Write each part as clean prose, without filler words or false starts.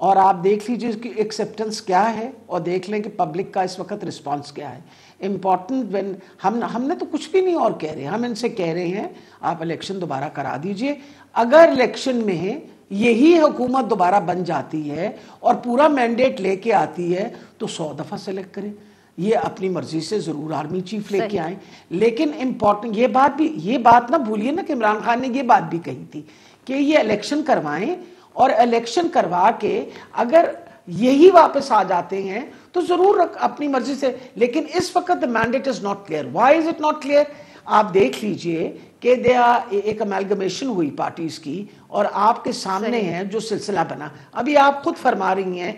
اور آپ دیکھ لیجئے اس کی ایکسیپٹنس کیا ہے اور دیکھ لیں کہ پبلک کا اس وقت رسپانس کیا ہے. امپورٹنٹ وین ہم نے تو کچھ بھی نہیں اور کہہ رہے, ہم ان سے کہہ رہے ہیں آپ الیکشن دوبارہ کرا دیجئے. اگر الیکشن میں یہی حکومت دوبارہ بن جاتی ہے اور پورا مینڈیٹ لے کے آتی ہے تو 100 دفعہ سلیکٹ کریں, یہ اپنی مرضی سے ضرور آرمی چیف لے کے آئیں. لیکن امپورٹنٹ یہ بات نہ بھولیے نا کہ عمران خان نے یہ بات بھی کہی تھی کہ یہ الیکشن کروائیں, اور الیکشن کروا کے اگر یہی واپس آ جاتے ہیں تو ضرور اپنی مرضی سے. لیکن اس وقت the mandate is not clear. Why is it not clear? آپ دیکھ لیجئے کہ ایک امیلگمیشن ہوئی پارٹیز کی, اور آپ کے سامنے ہیں جو سلسلہ بنا. ابھی آپ خود فرما رہی ہیں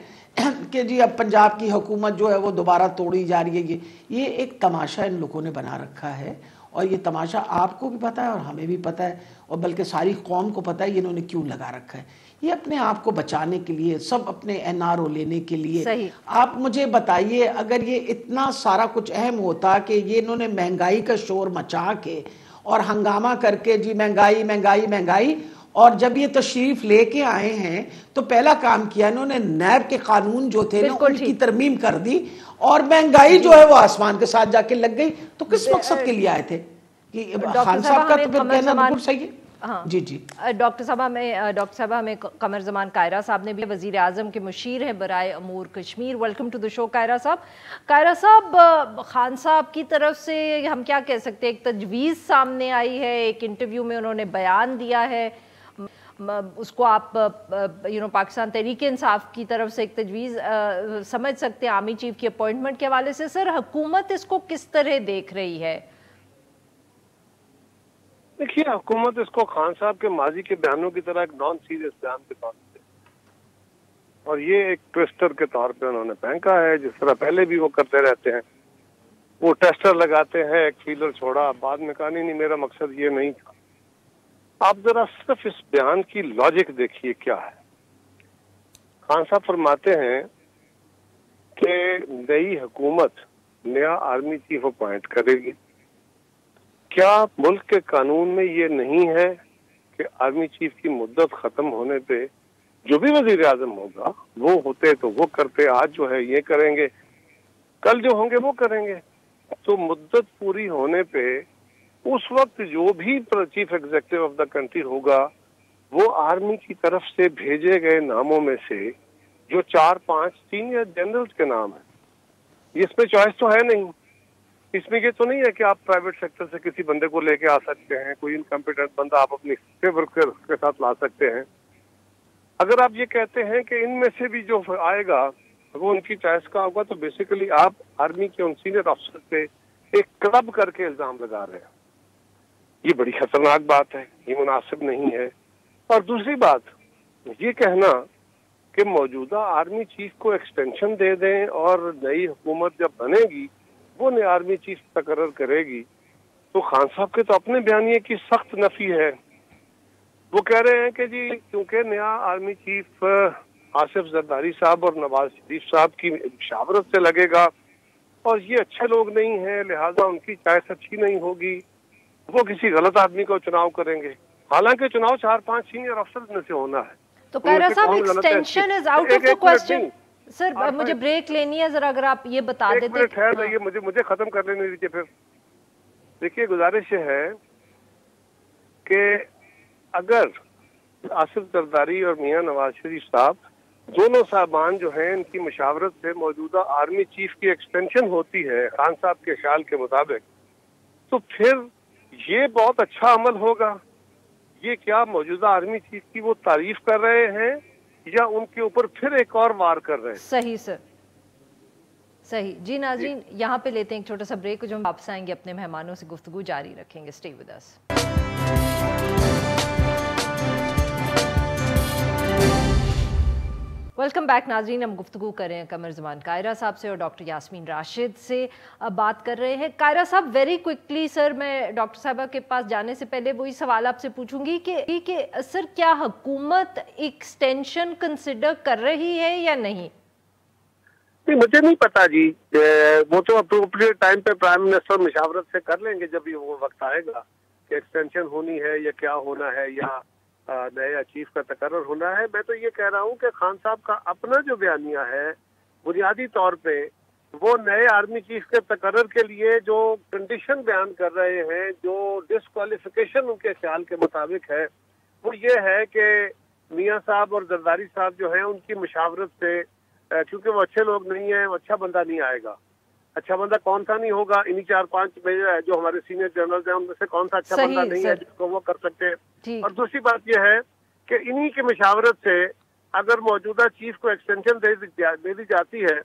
کہ جی اب پنجاب کی حکومت جو ہے وہ دوبارہ توڑی جا رہی ہے. یہ ایک تماشا ان لوگوں نے بنا رکھا ہے, اور یہ تماشا آپ کو بھی پتا ہے اور ہمیں بھی پتا ہے, اور بلکہ ساری قوم کو پتا ہے یہ انہوں نے کیوں لگا رکھا ہے. یہ اپنے آپ کو بچانے کے لیے, سب اپنے NRO لینے کے لیے. آپ مجھے بتائیے اگر یہ اتنا سارا کچھ اہم ہوتا کہ یہ انہوں نے مہنگائی کا شور مچا کے اور ہنگامہ کر کے جی مہنگائی مہنگائی مہنگائی, اور جب یہ تشریف لے کے آئے ہیں تو پہلا کام کیا انہوں نے نیب کے قانون جو تھے ان کی ترمیم کر دی, اور مہنگائی جو ہے وہ آسمان کے ساتھ جا کے لگ گئی. تو کس مقصد کے لیے آئے تھے؟ کہ خان صاحب کا تو پھر کہنا بالکل صحیح ہے. جی جی ڈاکٹر صاحب ہمیں قمر زمان قاہرہ صاحب نے بھی, وزیر اعظم کے مشیر ہیں برائے امور کشمیر. ویلکم ٹو دی شو قاہرہ صاحب. قاہرہ صاحب, خان صاحب کی طرف سے ہم کیا کہہ سکتے ہیں, ایک تجویز سامنے آئی ہے, ایک انٹرویو میں انہوں نے بیان دیا ہے, اس کو آپ پاکستان تحریک انصاف کی طرف سے ایک تجویز سمجھ سکتے ہیں آرمی چیف کی اپوائنٹمنٹ کے حوالے سے. سر, حکومت اس کو کس طرح دیکھ رہی ہے؟ دیکھیے, حکومت اس کو خان صاحب کے ماضی کے بیانوں کی طرح ایک نان سیریس بیان کے طور پہ, اور یہ ایک ٹویسٹر کے طور پہ انہوں نے پھینکا ہے, جس طرح پہلے بھی وہ کرتے رہتے ہیں. وہ ٹیسٹر لگاتے ہیں, ایک فیلر چھوڑا, بعد میں کہا نہیں میرا مقصد یہ نہیں تھا. آپ ذرا صرف اس بیان کی لاجک دیکھیے کیا ہے. خان صاحب فرماتے ہیں کہ نئی حکومت نیا آرمی چیف اپوائنٹ کرے گی. کیا ملک کے قانون میں یہ نہیں ہے کہ آرمی چیف کی مدت ختم ہونے پہ جو بھی وزیر اعظم ہوگا وہ ہوتے تو وہ کرتے, آج جو ہے یہ کریں گے, کل جو ہوں گے وہ کریں گے. تو مدت پوری ہونے پہ اس وقت جو بھی chief executive of the country ہوگا وہ آرمی کی طرف سے بھیجے گئے ناموں میں سے جو 4-5 سینئر جنرلز کے نام ہیں, اس میں چوائس تو ہے نہیں. اس میں یہ تو نہیں ہے کہ آپ پرائیویٹ سیکٹر سے کسی بندے کو لے کے آ سکتے ہیں, کوئی انکمپیٹنٹ بندہ آپ اپنی فیور کے ساتھ لا سکتے ہیں. اگر آپ یہ کہتے ہیں کہ ان میں سے بھی جو آئے گا وہ ان کی چوائس کا ہوگا, تو بیسیکلی آپ آرمی کے ان سینئر افسر پہ ایک کلب کر کے الزام لگا رہے ہیں. یہ بڑی خطرناک بات ہے, یہ مناسب نہیں ہے. اور دوسری بات یہ کہنا کہ موجودہ آرمی چیف کو ایکسٹینشن دے دیں اور نئی حکومت جب بنے گی وہ نئی آرمی چیف تقرر کرے گی, تو خان صاحب کے تو اپنے بیانیے کی سخت نفی ہے. وہ کہہ رہے ہیں کہ جی کیونکہ نیا آرمی چیف آصف زرداری صاحب اور نواز شریف صاحب کی مشاورت سے لگے گا اور یہ اچھے لوگ نہیں ہیں, لہٰذا ان کی چوائس اچھی نہیں ہوگی, وہ کسی غلط آدمی کو چناؤ کریں گے. حالانکہ چناؤ 4-5 سینئر افسر میں سے ہونا ہے. تو قاہرہ صاحب, extension is out of the question. Sir مجھے بریک لینی ہے, ذرا اگر آپ یہ بتا دیتے. ایک منٹ ہے, مجھے ختم کر لینے دیجیے. پھر دیکھیے, گزارش ہے کہ اگر آصف زرداری اور میاں نواز شریف صاحب دونوں صاحبان جو ہیں ان کی مشاورت سے موجودہ آرمی چیف کی ایکسٹینشن ہوتی ہے خان صاحب کے خیال کے مطابق, تو پھر یہ بہت اچھا عمل ہوگا. یہ کیا موجودہ آرمی چیف کی وہ تعریف کر رہے ہیں یا ان کے اوپر پھر ایک اور وار کر رہے ہیں؟ صحیح سر, صحیح. جی ناظرین, یہاں پہ لیتے ہیں ایک چھوٹا سا بریک, جو ہم واپس آئیں گے اپنے مہمانوں سے گفتگو جاری رکھیں گے. Stay with us. Welcome back ناظرین. ہم گفتگو کر رہے ہیں قمر زمان قاہرہ صاحب سے اور ڈاکٹر یاسمین راشد سے بات کر رہے ہیں. قاہرہ صاحب, ویری کوئکلی سر, میں ڈاکٹر صاحبہ کے پاس جانے سے پہلے وہی سوال آپ سے پوچھوں گی کہ سر کیا حکومت ایکسٹینشن کنسیڈر کر رہی ہے یا نہیں؟ مجھے نہیں پتا جی, وہ تو اپروپریٹ ٹائم پہ پرائم منسٹر مشاورت سے کر لیں گے جب یہ وہ وقت آئے گا کہ ایکسٹینشن ہونی ہے یا کیا ہونا ہے, یا نئے چیف کا تقرر ہونا ہے. میں تو یہ کہہ رہا ہوں کہ خان صاحب کا اپنا جو بیانیہ ہے بنیادی طور پہ وہ نئے آرمی چیف کے تقرر کے لیے جو کنڈیشن بیان کر رہے ہیں, جو ڈسکوالیفیکیشن ان کے خیال کے مطابق ہے, وہ یہ ہے کہ میاں صاحب اور زرداری صاحب جو ہیں ان کی مشاورت سے, کیونکہ وہ اچھے لوگ نہیں ہیں, وہ اچھا بندہ نہیں آئے گا. اچھا بندہ کون سا نہیں ہوگا, انہی 4-5 میں جو ہمارے سینئر جنرل ہیں ان میں سے کون سا اچھا بندہ نہیں ہے جس کو وہ کر سکتے ہیں. اور دوسری بات یہ ہے کہ انہی کی مشاورت سے اگر موجودہ چیف کو ایکسٹینشن دے دی جاتی ہے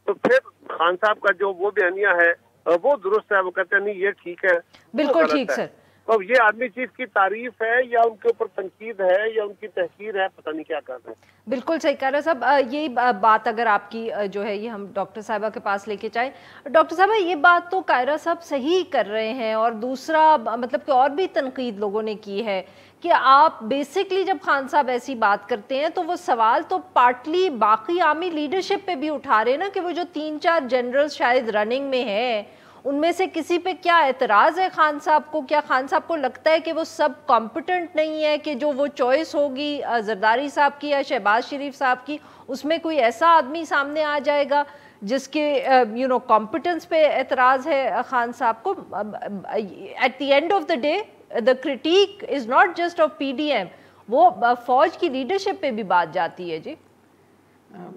تو پھر خان صاحب کا جو وہ بیانیہ ہے وہ درست ہے. وہ کہتے ہیں نہیں یہ ٹھیک ہے, بالکل ٹھیک سر. تو یہ آرمی چیف کی تعریف ہے یا ان کے اوپر تنقید ہے یا ان کی تحقیر ہے, پتہ نہیں کیا کر رہے ہیں. بالکل صحیح کہہ رہے ہیں صاحب. یہی بات اگر آپ کی جو ہے یہ ہم ڈاکٹر صاحبہ کے پاس لے کے جائیں. ڈاکٹر صاحبہ یہ بات تو قاہرہ صاحب صحیح کر رہے ہیں, اور دوسرا مطلب کہ اور بھی تنقید لوگوں نے کی ہے کہ آپ بیسکلی جب خان صاحب ایسی بات کرتے ہیں تو وہ سوال تو پارٹلی باقی آرمی لیڈرشپ پہ بھی اٹھا رہے ہیں نا, کہ وہ جو 3-4 جنرل شاید رننگ میں ہیں ان میں سے کسی پہ کیا اعتراض ہے خان صاحب کو؟ کیا خان صاحب کو لگتا ہے کہ وہ سب کمپٹنٹ نہیں ہے, کہ جو وہ چوائس ہوگی زرداری صاحب کی یا شہباز شریف صاحب کی اس میں کوئی ایسا آدمی سامنے آ جائے گا جس کے کمپٹنس پہ اعتراض ہے خان صاحب کو؟ At the end of the day the critique is not just of PDM, وہ فوج کی لیڈرشپ پہ بھی بات جاتی ہے. جی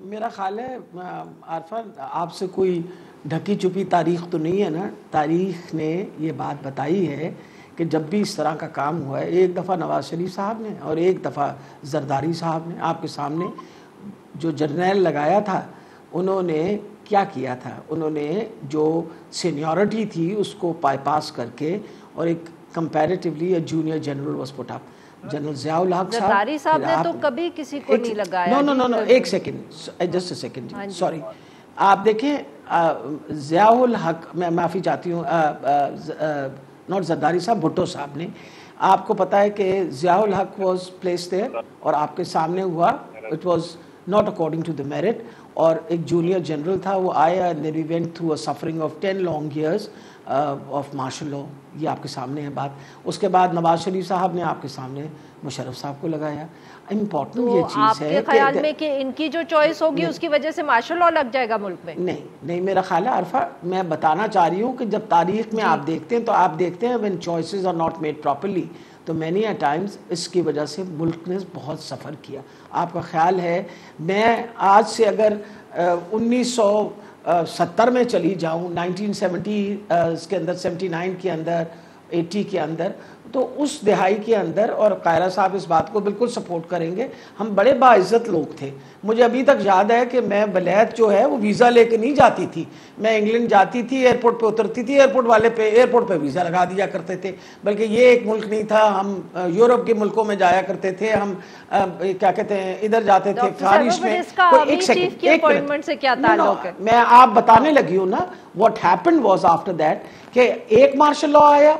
میرا خیال ہے عارفہ آپ سے کوئی ڈھکی چھپی تاریخ تو نہیں ہے نا. تاریخ نے یہ بات بتائی ہے کہ جب بھی اس طرح کا کام ہوا ہے, ایک دفعہ نواز شریف صاحب نے اور ایک دفعہ زرداری صاحب نے آپ کے سامنے جو جرنیل لگایا تھا انہوں نے کیا کیا تھا, انہوں نے جو سینیورٹی تھی اس کو بائی پاس کر کے اور ایک comparatively a junior general was put up. General Zia الحق صاحب, زرداری صاحب نے تو کبھی کسی کو نہیں لگایا. no ایک second, just a second, sorry. آپ دیکھیں ضیاء الحق, میں معافی چاہتی ہوں, not زرداری صاحب, بھٹو صاحب نے, آپ کو پتا ہے کہ ضیاء الحق was placed there اور آپ کے سامنے ہوا, it was not according to the merit, اور ایک جونیئر جنرل تھا وہ آیا, and we went through a suffering of 10 long years of martial law. یہ آپ کے سامنے ہے بات. اس کے بعد نواز شریف صاحب نے آپ کے سامنے مشرف صاحب کو لگایا. امپورٹنٹ یہ چیز ہے آپ کے خیال میں کہ ان کی جو چوائس ہوگی اس کی وجہ سے مارشل لاء لگ جائے گا ملک میں؟ نہیں, میرا خیال ہے عارفہ, میں بتانا چاہ رہی ہوں کہ جب تاریخ میں آپ دیکھتے ہیں تو آپ دیکھتے ہیں when choices are not made properly تو many a times اس کی وجہ سے ملک نے بہت سفر کیا. آپ کا خیال ہے میں آج سے اگر 1970 میں چلی جاؤں, 1970 کے اندر, 79 کے اندر, 80 کے اندر, تو اس دہائی کے اندر, اور قاہرہ صاحب اس بات کو بالکل سپورٹ کریں گے, ہم بڑے باعزت لوگ تھے. مجھے ابھی تک یاد ہے کہ میں ولیعت جو ہے وہ ویزا لے کے نہیں جاتی تھی, میں انگلینڈ جاتی تھی, ایئرپورٹ پہ اترتی تھی, ایئرپورٹ پہ ویزا لگا دیا کرتے تھے. بلکہ یہ ایک ملک نہیں تھا, ہم یورپ کے ملکوں میں جایا کرتے تھے, ہم کیا کہتے ہیں ادھر جاتے تھے خارج میں. ایک سیکنڈ, میں آپ بتانے لگی ہوں نا, what happened was after that کہ ایک مارشل لاء آیا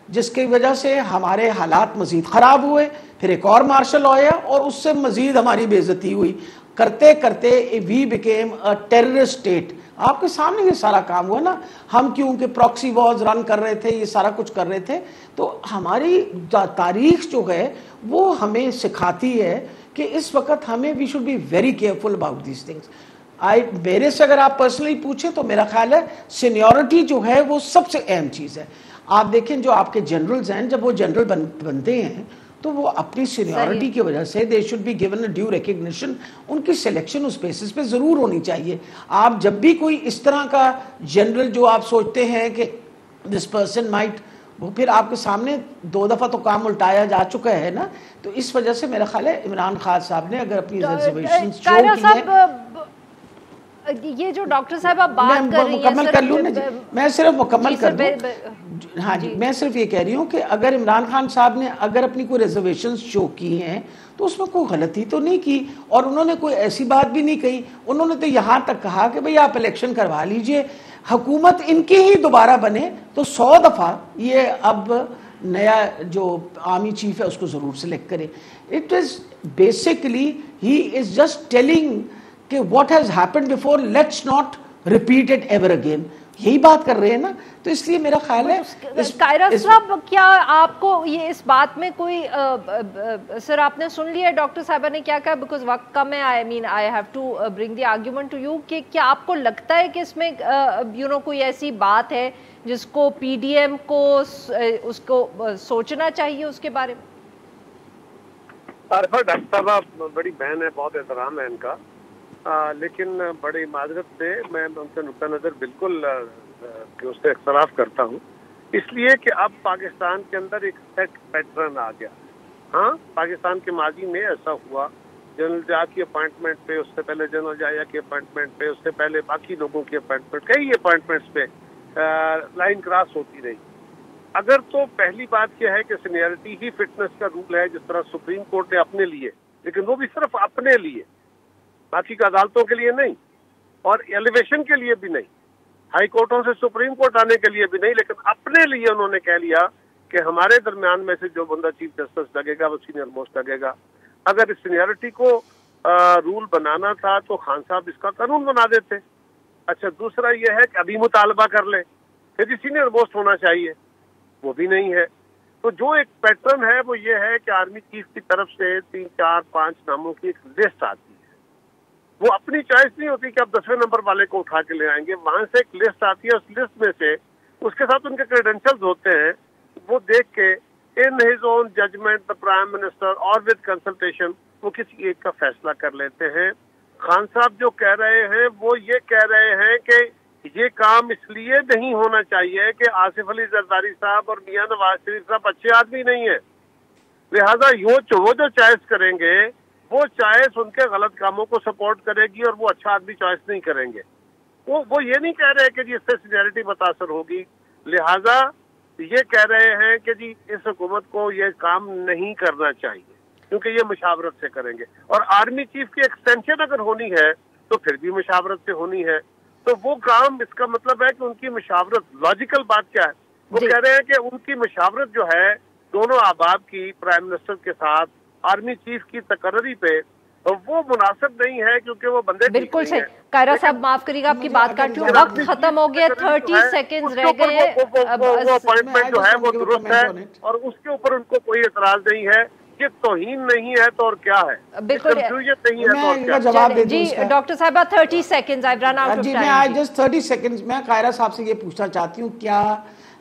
جس کی وجہ سے ہمارے حالات مزید خراب ہوئے, پھر ایک اور مارشل لاء آیا اور اس سے مزید ہماری بے عزتی ہوئی. کرتے کرتے we became a terrorist state. آپ کے سامنے یہ سارا کام ہوا نا, ہم کیونکہ پراکسی وارز رن کر رہے تھے, یہ سارا کچھ کر رہے تھے. تو ہماری تاریخ جو ہے وہ ہمیں سکھاتی ہے کہ اس وقت ہمیں we should be very careful about these things. میرے سے اگر آپ پرسنلی پوچھیں تو میرا خیال ہے سینیورٹی جو ہے وہ سب سے اہم چیز ہے. آپ دیکھیں جو آپ کے جنرلز ہیں, جب وہ جنرل بنتے ہیں تو وہ اپنی سینیورٹی کی وجہ سے they should be given a due recognition. ان کی سلیکشن اس بیسس پہ ضرور ہونی چاہیے. آپ جب بھی کوئی اس طرح کا جنرل جو آپ سوچتے ہیں کہ this person might, وہ پھر آپ کے سامنے 2 دفعہ تو کام الٹایا جا چکا ہے نا. تو اس وجہ سے میرا خیال ہے عمران خان صاحب نے اگر اپنی ریزرویشنز شو کی ہیں, یہ جو ڈاکٹر صاحب آپ بات کر رہی ہیں, مکمل کر لوں نا جی, میں صرف مکمل کر دوں. ہاں جی, میں صرف یہ کہہ رہی ہوں کہ اگر عمران خان صاحب نے اگر اپنی کوئی ریزرویشنز شو کی ہیں تو اس میں کوئی غلطی تو نہیں کی, اور انہوں نے کوئی ایسی بات بھی نہیں کہی. انہوں نے تو یہاں تک کہا کہ بھئی آپ الیکشن کروا لیجئے, حکومت ان کی ہی دوبارہ بنے تو 100 دفعہ یہ اب نیا جو آرمی چیف ہے اس کو ضرور سلیکٹ کرے. It is basically he is just telling کہ what has happened before, let's not repeat it ever again. یہی بات کر رہے ہیں نا. تو اس لیے میرا خیال ہے قائرہ صاحب کیا آپ کو یہ اس بات میں کوئی سر آپ نے سن لیا ڈاکٹر صاحبہ نے کیا کہا, بیکاز وقت کم ہے, I have to bring the argument to you, کہ کیا آپ کو لگتا ہے کہ اس میں کوئی ایسی بات ہے جس کو پی ڈی ایم کو اس کو سوچنا چاہیے اس کے بارے میں؟ عارفہ ڈاکٹر صاحبہ بڑی بہن ہے, بہت احترام ہے ان کا, لیکن بڑی معذرت سے میں ان کا نقطہ نظر بالکل اس سے اختلاف کرتا ہوں, اس لیے کہ اب پاکستان کے اندر ایک سیٹ پیٹرن آ گیا. ہاں, پاکستان کے ماضی میں ایسا ہوا, جنرل ضیاء کی اپوائنٹمنٹ پہ, اس سے پہلے جنرل ضیاء کی اپوائنٹمنٹ پہ, اس سے پہلے باقی لوگوں کی اپوائنٹمنٹ, کئی اپوائنٹمنٹس پہ لائن کراس ہوتی رہی. اگر تو پہلی بات یہ ہے کہ سینئرٹی ہی فٹنس کا رول ہے, جس طرح سپریم کورٹ نے اپنے لیے, لیکن وہ بھی صرف اپنے لیے, باقی کا عدالتوں کے لیے نہیں, اور ایلیویشن کے لیے بھی نہیں, ہائی کورٹوں سے سپریم کورٹ آنے کے لیے بھی نہیں, لیکن اپنے لیے انہوں نے کہہ لیا کہ ہمارے درمیان میں سے جو بندہ چیف جسٹس لگے گا وہ سینئر موسٹ لگے گا. اگر اس سینئرٹی کو رول بنانا تھا تو خان صاحب اس کا قانون بنا دیتے. اچھا, دوسرا یہ ہے کہ ابھی مطالبہ کر لیں کہ جی سینئر موسٹ ہونا چاہیے, وہ بھی نہیں ہے. تو جو ایک پیٹرن ہے وہ یہ ہے کہ آرمی چیف کی طرف سے 3 4 5 ناموں کی ایک لسٹ آتی ہے. وہ اپنی چوائس نہیں ہوتی کہ آپ 10ویں نمبر والے کو اٹھا کے لے آئیں گے, وہاں سے ایک لسٹ آتی ہے, اس لسٹ میں سے اس کے ساتھ ان کے کریڈینشلز ہوتے ہیں, وہ دیکھ کے in his own judgement the prime minister اور ود کنسلٹیشن وہ کسی ایک کا فیصلہ کر لیتے ہیں. خان صاحب جو کہہ رہے ہیں وہ یہ کہہ رہے ہیں کہ یہ کام اس لیے نہیں ہونا چاہیے کہ آصف علی زرداری صاحب اور میاں نواز شریف صاحب اچھے آدمی نہیں ہیں, لہذا وہ جو چوائس کریں گے وہ چوائس ان کے غلط کاموں کو سپورٹ کرے گی اور وہ اچھا آدمی چوائس نہیں کریں گے. وہ یہ نہیں کہہ رہے کہ جی اس سے سینئرٹی متاثر ہوگی, لہذا یہ کہہ رہے ہیں کہ جی اس حکومت کو یہ کام نہیں کرنا چاہیے کیونکہ یہ مشاورت سے کریں گے, اور آرمی چیف کی ایکسٹینشن اگر ہونی ہے تو پھر بھی مشاورت سے ہونی ہے. تو وہ کام, اس کا مطلب ہے کہ ان کی مشاورت, لاجیکل بات کیا ہے, وہ کہہ رہے ہیں کہ ان کی مشاورت جو ہے دونوں احباب کی, پرائم منسٹر کے ساتھ آرمی چیف کی تقرری پہ, وہ مناسب نہیں ہے کیونکہ وہ بندے بالکل صحیح. قائرہ صاحب معاف کریے گا آپ کی بات کاٹوں, وقت ختم ہو گیا, 30 سیکنڈز رہ گئے. وہ اپوائنٹمنٹ جو ہے وہ درست ہے اور اس کے اوپر ان کو کوئی اعتراض نہیں ہے. یہ توہین نہیں ہے تو اور کیا ہے, بالکل نہیں ہے تو اور کیا. جواب دے دوں جی ڈاکٹر صاحبہ 30 seconds, I've run out of جی time. میں جسٹ 30 سیکنڈز میں قائرہ صاحب سے یہ پوچھنا چاہتی ہوں, کیا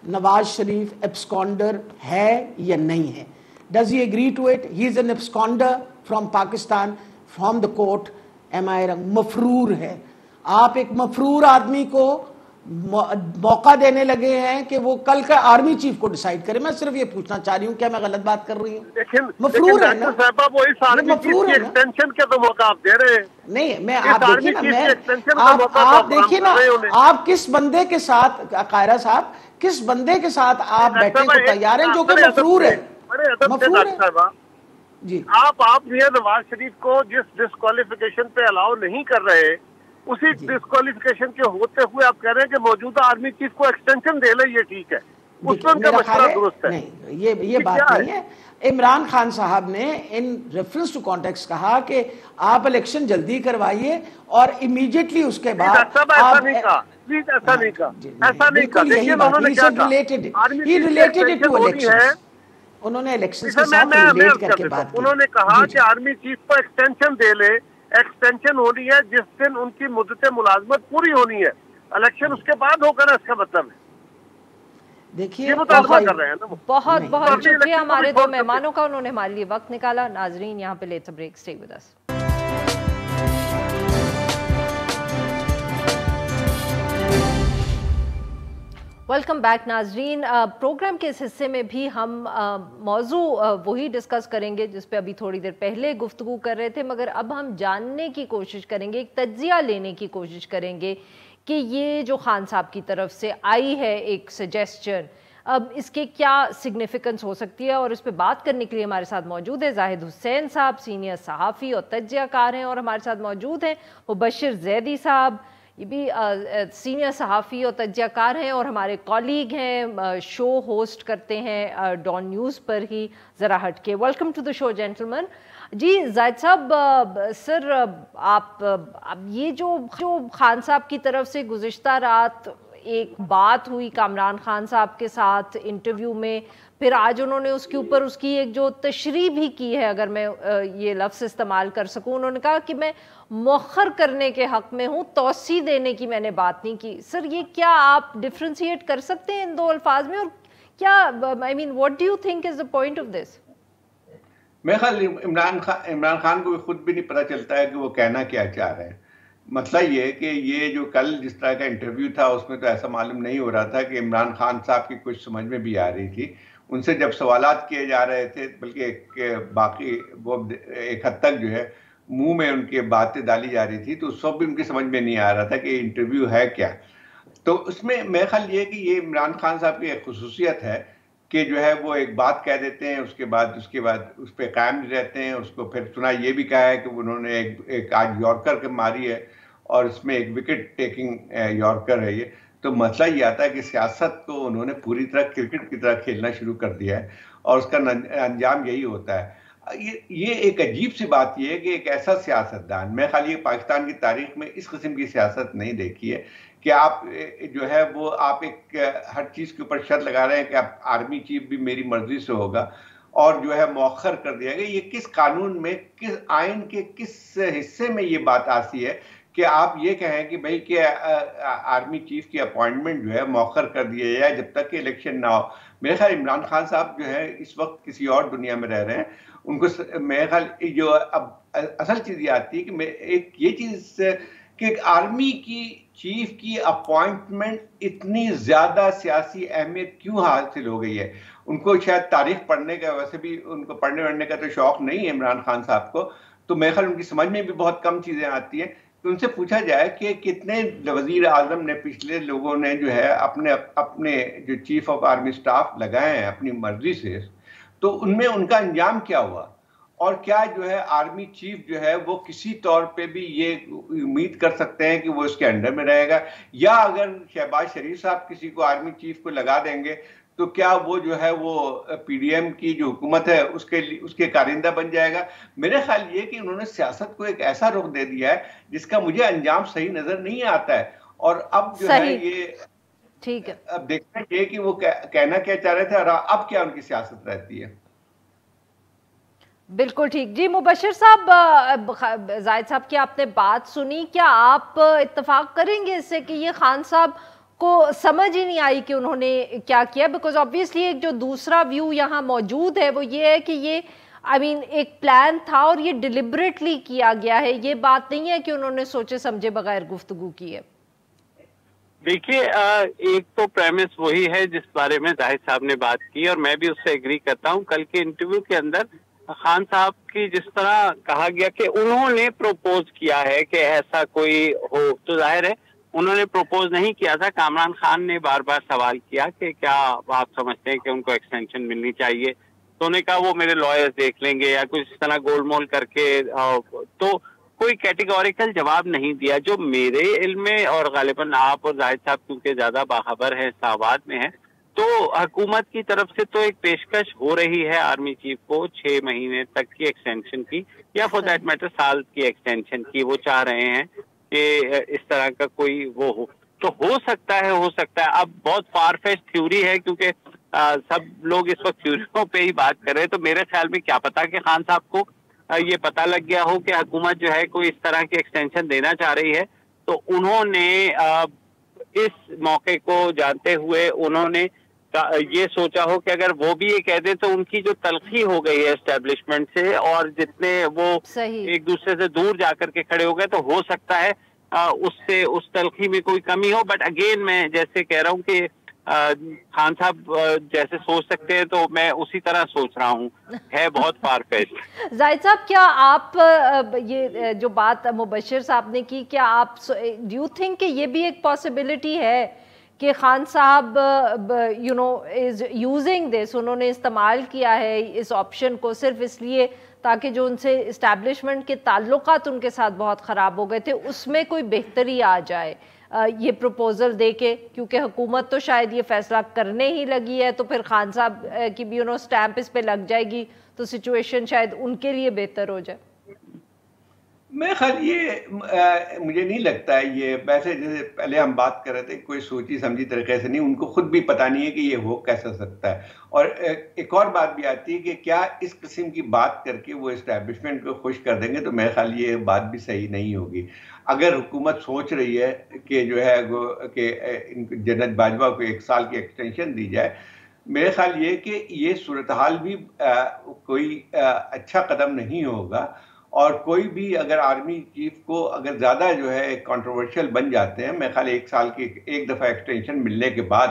نواز شریف ایبسکونڈر ہے یا نہیں ہے؟ Does he agree to it? He is an absconder from Pakistan, from the court. Am I wrong مفرور ہے. آپ ایک مفرور آدمی کو موقع دینے لگے ہیں کہ وہ کل کا آرمی چیف کو ڈیسائیڈ کرے. میں صرف یہ پوچھنا چاہ رہی ہوں, کیا میں غلط بات کر رہی ہوں؟ مفرور ہے نا, وہ اس آرمی چیف کی ایکسٹینشن کے تو موقع آپ دے رہے ہیں. نہیں, میں آپ دیکھیے نا, آپ دیکھیے نا, آپ کس بندے کے ساتھ, قائرہ صاحب کس بندے کے ساتھ آپ بیٹھنے کو تیار ہیں جو کہ مفرور ہے. مفرور ہے جی. آپ میاں نواز شریف کو جس ڈسکوالیفیکیشن پہ الاؤ نہیں کر رہے, اسی ڈسکوالیفیکیشن کے ہوتے ہوئے آپ کہہ رہے ہیں کہ موجودہ آرمی چیف کو ایکسٹینشن دے لیں, یہ ٹھیک ہے, اس میں ان کا مشورہ درست ہے. نہیں, یہ بات نہیں ہے. عمران خان صاحب نے ان ریفرنس ٹو کانٹیکسٹ کہا کہ آپ الیکشن جلدی کروائیے اور امیڈیٹلی اس کے بعد ایسا نہیں کہا, ایسا نہیں کہا, ایسا نہیں کہا. دیکھیے انہوں نے کیا کہا, انہوں نے الیکشن کے ساتھ ریلیٹ کر کے بات کی. انہوں نے کہا کہ آرمی چیف کو ایکسٹینشن دے لے, ایکسٹینشن ہونی ہے جس دن ان کی مدت ملازمت پوری ہونی ہے, الیکشن اس کے بعد ہوگا نا, اس کا مطلب ہے. دیکھیے بہت بہت شکریہ ہمارے دو مہمانوں کا, انہوں نے ہمارے لیے وقت نکالا. ناظرین یہاں پہ let's a break, stay with us. Welcome back ناظرین. پروگرام کے اس حصے میں بھی ہم موضوع وہی ڈسکس کریں گے جس پہ ابھی تھوڑی دیر پہلے گفتگو کر رہے تھے, مگر اب ہم جاننے کی کوشش کریں گے, ایک تجزیہ لینے کی کوشش کریں گے کہ یہ جو خان صاحب کی طرف سے آئی ہے ایک سجیسچن, اب اس کے کیا سگنیفیکنس ہو سکتی ہے. اور اس پہ بات کرنے کے لیے ہمارے ساتھ موجود ہے زاہد حسین صاحب, سینئر صحافی اور تجزیہ کار ہیں, اور ہمارے ساتھ موجود ہیں مبشر زیدی صاحب, یہ بھی سینئر صحافی اور تجزیہ کار ہیں اور ہمارے کولیگ ہیں, شو ہوسٹ کرتے ہیں ڈان نیوز پر ہی ذرا ہٹ کے. ویلکم ٹو دا شو جینٹلمن. جی زاہد صاحب, سر آپ یہ جو خان صاحب کی طرف سے گزشتہ رات ایک بات ہوئی کامران خان صاحب کے ساتھ انٹرویو میں، پھر آج انہوں نے اس کے اوپر اس کی ایک جو تشریح بھی کی ہے، اگر میں یہ لفظ استعمال کر سکوں، انہوں نے کہا کہ میں مؤخر کرنے کے حق میں ہوں، توسیع دینے کی میں نے بات نہیں کی. سر یہ کیا آپ ڈفرینشیٹ کر سکتے ہیں ان دو الفاظ میں، اور کیا I mean what do you think is the point of this؟ میرے خیال عمران خان کو خود بھی نہیں پتہ چلتا ہے کہ وہ کہنا کیا چاہ رہے ہیں. مسئلہ یہ ہے کہ یہ جو کل جس طرح کا انٹرویو تھا اس میں تو ایسا معلوم نہیں ہو رہا تھا کہ عمران خان صاحب کی کچھ سمجھ میں بھی آ رہی تھی. ان سے جب سوالات کیے جا رہے تھے، بلکہ باقی وہ ایک حد تک جو ہے منہ میں ان کے باتیں ڈالی جا رہی تھی، تو اس وقت بھی ان کی سمجھ میں نہیں آ رہا تھا کہ انٹرویو ہے کیا. تو اس میں میرا خیال یہ کہ یہ عمران خان صاحب کی ایک خصوصیت ہے کہ جو ہے وہ ایک بات کہہ دیتے ہیں، اس کے بعد اس پہ قائم رہتے ہیں. اس کو پھر سنا یہ بھی کہا ہے کہ انہوں نے ایک آج یارکر کے ماری ہے اور اس میں ایک وکٹ ٹیکنگ یارکر ہے یہ. تو مسئلہ یہ آتا ہے کہ سیاست کو انہوں نے پوری طرح کرکٹ کی طرح کھیلنا شروع کر دیا ہے اور اس کا انجام یہی ہوتا ہے. یہ ایک عجیب سی بات یہ ہے کہ ایک ایسا سیاستدان، میں خالی پاکستان کی تاریخ میں اس قسم کی سیاست نہیں دیکھی ہے کہ آپ جو ہے وہ آپ ایک ہر چیز کے اوپر شرط لگا رہے ہیں کہ آپ آرمی چیف بھی میری مرضی سے ہوگا اور جو ہے مؤخر کر دیا گیا. یہ کس قانون میں، کس آئین کے کس حصے میں یہ بات آتی ہے کہ آپ یہ کہیں کہ بھئی کہ آرمی چیف کی اپوائنٹمنٹ جو ہے مؤخر کر دیا جائے جب تک کہ الیکشن نہ ہو. میرے خیال عمران خان صاحب جو ہے اس وقت کسی اور دنیا میں رہ رہے ہیں. ان کو میرے خیال جو اب اصل چیز یہ آتی ہے کہ ایک یہ چیز کہ آرمی کی چیف کی اپوائنٹمنٹ اتنی زیادہ سیاسی اہمیت کیوں حاصل ہو گئی ہے. ان کو شاید تاریخ پڑھنے کا، ویسے بھی ان کو پڑھنے وڑھنے کا تو شوق نہیں ہے عمران خان صاحب کو، تو میرے خیال ان کی سمجھ میں بھی بہت کم چیزیں آتی ہیں. تو ان سے پوچھا جائے کہ کتنے وزیر اعظم نے، پچھلے لوگوں نے جو ہے اپنے جو چیف آف آرمی سٹاف لگائے ہیں اپنی مرضی سے، تو ان میں ان کا انجام کیا ہوا؟ اور کیا جو ہے آرمی چیف جو ہے وہ کسی طور پہ بھی یہ امید کر سکتے ہیں کہ وہ اس کے انڈر میں رہے گا؟ یا اگر شہباز شریف صاحب کسی کو آرمی چیف کو لگا دیں گے تو کیا وہ جو ہے وہ پی ڈی ایم کی جو حکومت ہے اس کے کارندہ بن جائے گا؟ میرے خیال یہ کہ انہوں نے سیاست کو ایک ایسا رخ دے دیا ہے جس کا مجھے انجام صحیح نظر نہیں آتا ہے. اور اب جو ہے یہ ٹھیک ہے، اب دیکھنا یہ کہ وہ کہنا کیا چاہ رہے تھے اور اب کیا ان کی سیاست رہتی ہے. بالکل ٹھیک. جی مبشر صاحب، زاہد صاحب کی آپ نے بات سنی، کیا آپ اتفاق کریں گے اس سے کہ یہ خان صاحب کو سمجھ ہی نہیں آئی کہ انہوں نے کیا کیا؟ بیکاز آبویسلی ایک جو دوسرا ویو یہاں موجود ہے وہ یہ ہے کہ یہ ایک پلان تھا اور یہ ڈیلیبریٹلی کیا گیا ہے. یہ بات نہیں ہے کہ انہوں نے سوچے سمجھے بغیر گفتگو کی ہے. دیکھیے، ایک تو پریمس وہی ہے جس بارے میں زاہد صاحب نے بات کی اور میں بھی اس سے ایگری کرتا ہوں. کل کے انٹرویو کے اندر خان صاحب کی جس طرح کہا گیا کہ انہوں نے پروپوز کیا ہے کہ ایسا کوئی ہو، تو ظاہر ہے انہوں نے پروپوز نہیں کیا تھا. کامران خان نے بار بار سوال کیا کہ کیا آپ سمجھتے ہیں کہ ان کو ایکسٹینشن ملنی چاہیے، تو انہوں نے کہا وہ میرے لائرز دیکھ لیں گے یا کچھ اس طرح گول مول کر کے. تو کوئی کیٹیگوریکل جواب نہیں دیا. جو میرے علم میں، اور غالباً آپ اور زاہد صاحب کیونکہ زیادہ باخبر ہیں استعمال میں ہیں، تو حکومت کی طرف سے تو ایک پیشکش ہو رہی ہے آرمی چیف کو 6 مہینے تک کی ایکسٹینشن کی، یا فور دیٹ میٹر سال کی ایکسٹینشن کی. وہ چاہ رہے ہیں کہ اس طرح کا کوئی وہ ہو. تو ہو سکتا ہے. اب بہت فار فیچ تھیوری ہے کیونکہ سب لوگ اس وقت تھیوریوں پہ ہی بات کر رہے ہیں. تو میرے خیال میں کیا پتا کہ خان صاحب کو یہ پتا لگ گیا ہو کہ حکومت جو ہے کوئی اس طرح کی ایکسٹینشن دینا چاہ رہی ہے، تو انہوں نے اس موقع کو جانتے ہوئے انہوں نے یہ سوچا ہو کہ اگر وہ بھی یہ کہہ دیں تو ان کی جو تلخی ہو گئی ہے اسٹیبلشمنٹ سے اور جتنے وہ ایک دوسرے سے دور جا کر کے کھڑے ہو گئے، تو ہو سکتا ہے اس تلخی میں کوئی کمی ہو. بٹ اگین میں جیسے کہہ رہا ہوں کہ خان صاحب جیسے سوچ سکتے ہیں تو میں اسی طرح سوچ رہا ہوں، ہے بہت فار فیچ. زاہد صاحب، کیا آپ یہ جو بات مبشر صاحب نے کی، کیا آپ ڈو یو تھنک کہ یہ بھی ایک پاسبلٹی ہے کہ خان صاحب از یوزنگ دس، انہوں نے استعمال کیا ہے اس آپشن کو صرف اس لیے تاکہ جو ان سے اسٹیبلشمنٹ کے تعلقات ان کے ساتھ بہت خراب ہو گئے تھے اس میں کوئی بہتری آ جائے یہ پروپوزل دے کے؟ کیونکہ حکومت تو شاید یہ فیصلہ کرنے ہی لگی ہے، تو پھر خان صاحب کی بھی اسٹیمپ اس پہ لگ جائے گی تو سچویشن شاید ان کے لیے بہتر ہو جائے. میں خیال یہ مجھے نہیں لگتا ہے یہ، ویسے جیسے پہلے ہم بات کر رہے تھے کوئی سوچی سمجھی طریقے سے نہیں، ان کو خود بھی پتہ نہیں ہے کہ یہ ہو کیسا سکتا ہے. اور ایک اور بات بھی آتی ہے کہ کیا اس قسم کی بات کر کے وہ اسٹیبلشمنٹ کو خوش کر دیں گے، تو میرے خیال یہ بات بھی صحیح نہیں ہوگی. اگر حکومت سوچ رہی ہے کہ جو ہے کہ جنرل باجوہ کو 1 سال کی ایکسٹینشن دی جائے، میرے خیال یہ کہ یہ صورتحال بھی کوئی اچھا قدم نہیں ہوگا. اور کوئی بھی اگر آرمی چیف کو اگر زیادہ جو ہے کنٹروورشل بن جاتے ہیں، میرے خیال 1 سال کی ایک دفعہ ایکسٹینشن ملنے کے بعد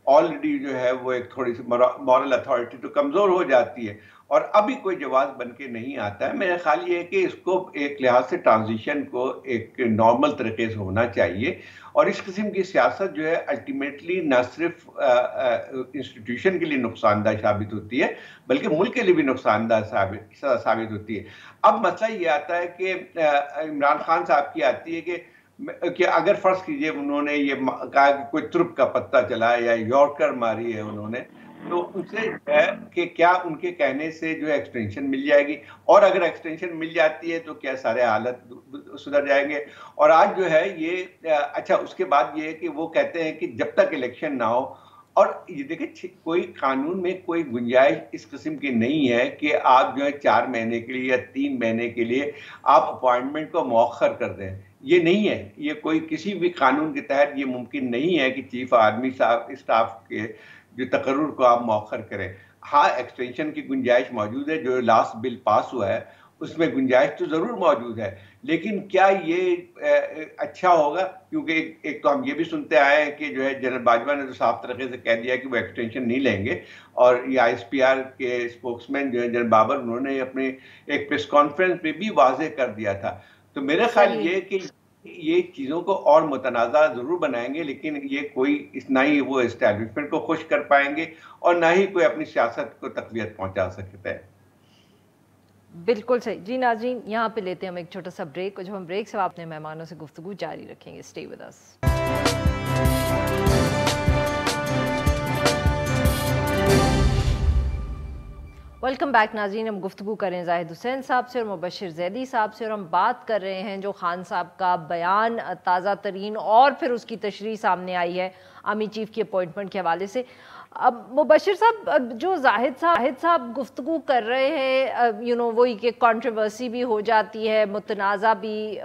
آلریڈی جو ہے وہ ایک تھوڑی سی مورل اتھارٹی تو کمزور ہو جاتی ہے، اور ابھی کوئی جواز بن کے نہیں آتا ہے. میرا خیال یہ ہے کہ اس کو ایک لحاظ سے ٹرانزیشن کو ایک نارمل طریقے سے ہونا چاہیے. اور اس قسم کی سیاست جو ہے الٹیمیٹلی نہ صرف انسٹیٹیوشن کے لیے نقصان دہ ثابت ہوتی ہے بلکہ ملک کے لیے بھی نقصان دہ ثابت ہوتی ہے. اب مسئلہ یہ آتا ہے کہ عمران خان صاحب کی آتی ہے کہ اگر فرض کیجئے انہوں نے یہ کہا کہ کوئی ترپ کا پتہ چلا یا یارکر ماری ہے انہوں نے، تو ان سے ہے کہ کیا ان کے کہنے سے جو ہے ایکسٹینشن مل جائے گی، اور اگر ایکسٹینشن مل جاتی ہے تو کیا سارے حالت سدھر جائیں گے. اور آج جو ہے یہ اچھا اس کے بعد یہ ہے کہ وہ کہتے ہیں کہ جب تک الیکشن نہ ہو، اور یہ دیکھیں کوئی قانون میں کوئی گنجائش اس قسم کی نہیں ہے کہ آپ جو ہے 4 مہینے کے لیے یا 3 مہینے کے لیے آپ اپوائنٹمنٹ کو مؤخر کر دیں. یہ نہیں ہے، یہ کوئی کسی بھی قانون کے تحت یہ ممکن نہیں ہے کہ چیف آرمی اسٹاف کے جو تقرر کو آپ مؤخر کریں. ہاں ایکسٹینشن کی گنجائش موجود ہے، جو لاسٹ بل پاس ہوا ہے اس میں گنجائش تو ضرور موجود ہے، لیکن کیا یہ اچھا ہوگا؟ کیونکہ ایک تو ہم یہ بھی سنتے آئے ہیں کہ جو ہے جنرل باجوہ نے تو صاف طریقے سے کہہ دیا کہ وہ ایکسٹینشن نہیں لیں گے، اور یہ آئی ایس پی آر کے اسپوکس مین جو ہے جنرل بابر، انہوں نے اپنے ایک پریس کانفرنس میں بھی واضح کر دیا تھا. تو میرا خیال یہ کہ یہ چیزوں کو اور متنازع ضرور بنائیں گے، لیکن یہ کوئی نہ ہی وہ اسٹیبلشمنٹ کو خوش کر پائیں گے اور نہ ہی کوئی اپنی سیاست کو تقویت پہنچا سکتا ہے. بالکل صحیح. جی ناظرین، یہاں پہ لیتے ہیں ہم ایک چھوٹا سا بریک، اور جب ہم بریک سے اپنے مہمانوں سے گفتگو جاری رکھیں گے. Stay with us. Welcome back ناظرین. ہم گفتگو کریں زاہد حسین صاحب سے اور مبشر زیدی صاحب سے، اور ہم بات کر رہے ہیں جو خان صاحب کا بیان تازہ ترین اور پھر اس کی تشریح سامنے آئی ہے آرمی چیف کی اپوائنٹمنٹ کے حوالے سے. اب مبشر صاحب، جو زاہد صاحب گفتگو کر رہے ہیں وہی کہ کنٹروورسی بھی ہو جاتی ہے، متنازع بھی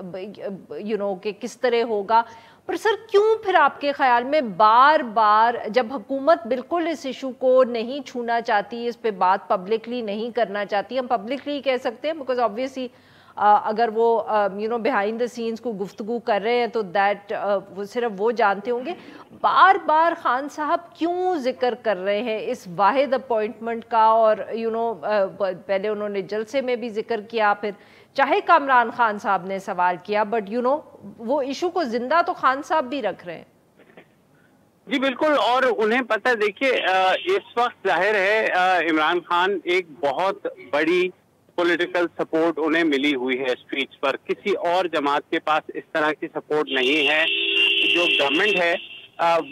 کہ کس طرح ہوگا، پر سر کیوں پھر آپ کے خیال میں بار بار جب حکومت بالکل اس ایشو کو نہیں چھونا چاہتی، اس پہ بات پبلکلی نہیں کرنا چاہتی، ہم پبلکلی کہہ سکتے ہیں بیکاز آبویسلی اگر وہ بیہائنڈ دا سینز کو گفتگو کر رہے ہیں تو دیٹ صرف وہ جانتے ہوں گے، بار بار خان صاحب کیوں ذکر کر رہے ہیں اس واحد اپوائنٹمنٹ کا؟ اور پہلے انہوں نے جلسے میں بھی ذکر کیا، پھر چاہے کامران خان صاحب نے سوال کیا، بٹ وہ ایشو کو زندہ تو خان صاحب بھی رکھ رہے ہیں. جی بالکل، اور انہیں پتہ، دیکھیے اس وقت ظاہر ہے عمران خان ایک بہت بڑی پولیٹیکل سپورٹ انہیں ملی ہوئی ہے اسٹریٹس پر. کسی اور جماعت کے پاس اس طرح کی سپورٹ نہیں ہے. جو گورنمنٹ ہے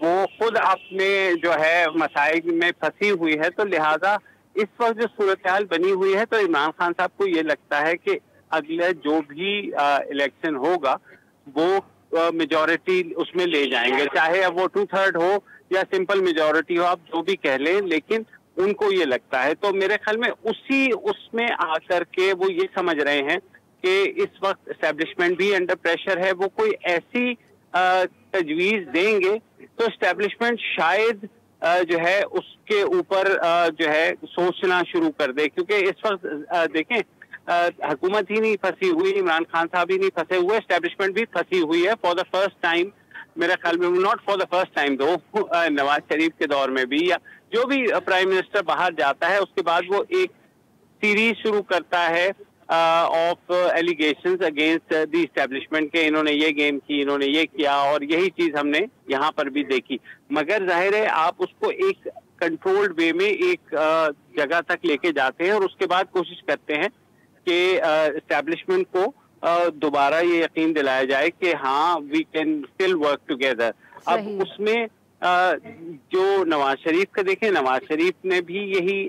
وہ خود اپنے جو ہے مسائل میں پھنسی ہوئی ہے، تو لہٰذا اس وقت جو صورتحال بنی ہوئی ہے تو عمران خان صاحب کو یہ لگتا ہے کہ اگلا جو بھی الیکشن ہوگا وہ میجورٹی اس میں لے جائیں گے، چاہے اب وہ 2/3 ہو یا سمپل میجورٹی ہو، آپ جو بھی کہہ لیں، لیکن ان کو یہ لگتا ہے. تو میرے خیال میں اس میں آ کر کے وہ یہ سمجھ رہے ہیں کہ اس وقت اسٹیبلشمنٹ بھی انڈر پریشر ہے. وہ کوئی ایسی تجویز دیں گے تو اسٹیبلشمنٹ شاید جو ہے اس کے اوپر جو ہے سوچنا شروع کر دے، کیونکہ اس وقت دیکھیں حکومت ہی نہیں پھنسی ہوئی، عمران خان صاحب ہی نہیں پھنسے ہوئے، اسٹیبلشمنٹ بھی پھنسی ہوئی ہے فار دا فرسٹ ٹائم. میرے خیال میں not for the first time though, Nawaz Sharif کے دور میں بھی، یا جو بھی پرائم منسٹر باہر جاتا ہے اس کے بعد وہ ایک سیریز شروع کرتا ہے of allegations against the establishment کے انہوں نے یہ گیم کی، انہوں نے یہ کیا، اور یہی چیز ہم نے یہاں پر بھی دیکھی. مگر ظاہر ہے آپ اس کو ایک کنٹرولڈ وے میں ایک جگہ تک لے کے جاتے ہیں اور اس کے بعد کوشش کرتے ہیں کہ اسٹیبلشمنٹ کو دوبارہ یہ یقین دلایا جائے کہ ہاں we can still work together. اب اس میں جو نواز شریف کا دیکھیں، نواز شریف نے بھی یہی